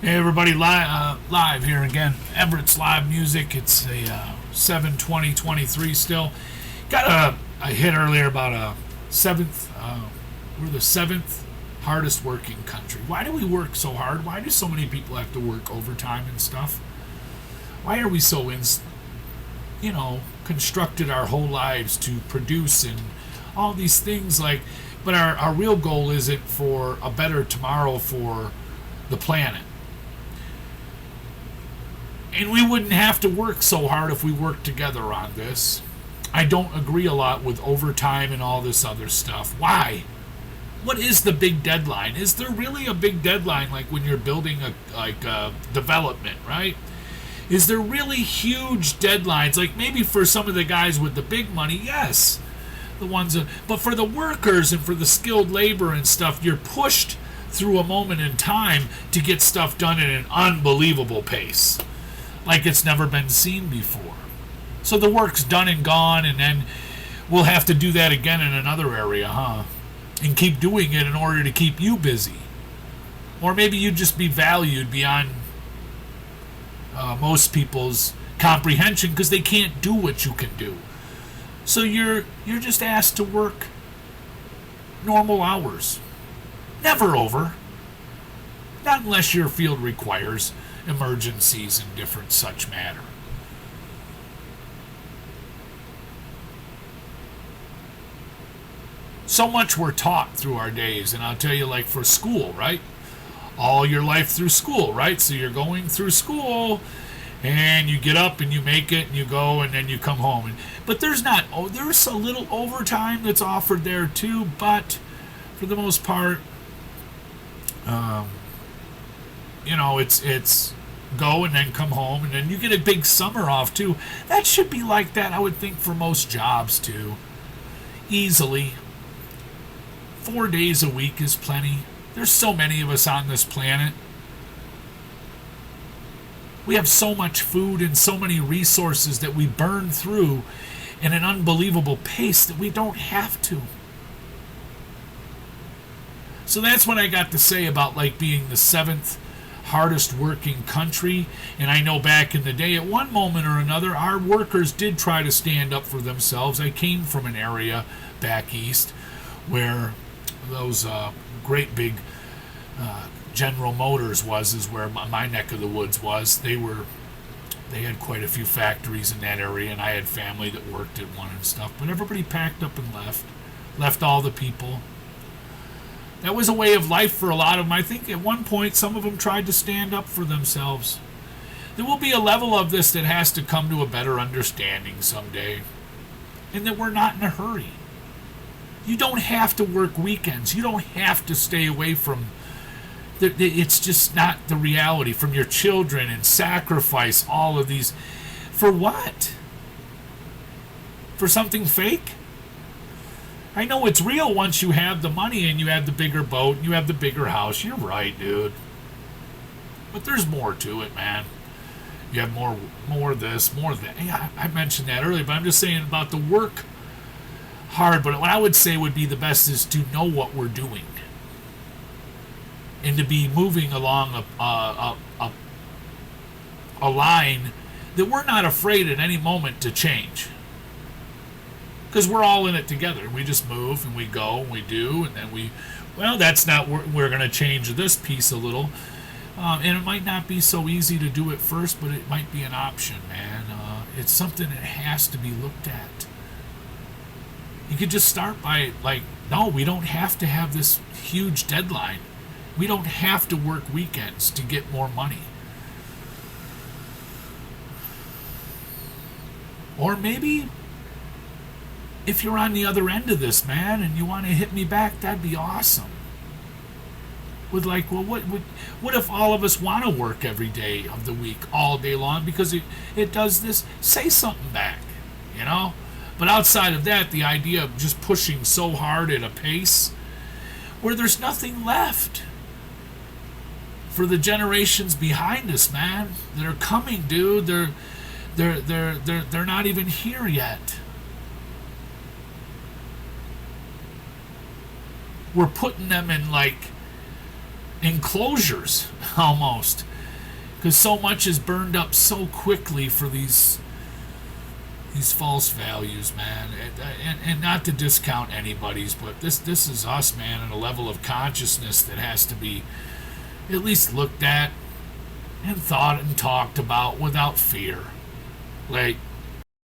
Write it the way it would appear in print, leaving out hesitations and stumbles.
Hey everybody, live here again. Everett's live music. It's a 7/20/23 still. Got a hit earlier about a seventh. We're the seventh hardest working country. Why do we work so hard? Why do so many people have to work overtime and stuff? Why are we so constructed our whole lives to produce and all these things but our real goal isn't for a better tomorrow for the planet. And we wouldn't have to work so hard if we worked together on this. I don't agree a lot with overtime and all this other stuff. Why? What is the big deadline? Is there really a big deadline like when you're building a development, right? Is there really huge deadlines? Like maybe for some of the guys with the big money, yes. But for the workers and for the skilled labor and stuff, you're pushed through a moment in time to get stuff done at an unbelievable pace. Like it's never been seen before. So the work's done and gone, and then we'll have to do that again in another area, huh? And keep doing it in order to keep you busy. Or maybe you just be valued beyond most people's comprehension because they can't do what you can do. So you're just asked to work normal hours. Never over. Not unless your field requires emergencies and different such matter. So much we're taught through our days, and I'll tell you, like for school, right? All your life through school, right? So you're going through school, and you get up and you make it, and you go, and then you come home. But there's a little overtime that's offered there too, but for the most part, it's go and then come home, and then you get a big summer off too. That should be like that, I would think, for most jobs too. Easily. 4 days a week is plenty. There's so many of us on this planet. We have so much food and so many resources that we burn through in an unbelievable pace that we don't have to. So that's what I got to say about like being the seventh hardest working country. And I know back in the day, at one moment or another, our workers did try to stand up for themselves. I came from an area back east where those great big General Motors is where my neck of the woods was. They had quite a few factories in that area, and I had family that worked at one and stuff. But everybody packed up and left all the people. That was a way of life for a lot of them. I think at one point some of them tried to stand up for themselves. There will be a level of this that has to come to a better understanding someday, and that we're not in a hurry. You don't have to work weekends. You don't have to stay away from... It's just not the reality from your children and sacrifice all of these. For what? For something fake? I know it's real once you have the money and you have the bigger boat and you have the bigger house. You're right, dude. But there's more to it, man. You have more of this, more of that. Yeah, I mentioned that earlier, but I'm just saying about the work hard. But what I would say would be the best is to know what we're doing and to be moving along a line that we're not afraid at any moment to change. Because we're all in it together. We just move and we go and we do, and then that's not, we're going to change this piece a little. And it might not be so easy to do it first, but it might be an option, man. It's something that has to be looked at. You could just start by, no, we don't have to have this huge deadline. We don't have to work weekends to get more money. Or maybe if you're on the other end of this, man, and you want to hit me back, that'd be awesome. With what if all of us want to work every day of the week, all day long, because it does this? Say something back, But outside of that, the idea of just pushing so hard at a pace where there's nothing left for the generations behind us, man, that are coming, dude. They're not even here yet. We're putting them in enclosures almost. because so much is burned up so quickly for these false values, man. And not to discount anybody's, but this is us, man, and a level of consciousness that has to be at least looked at and thought and talked about without fear. Like,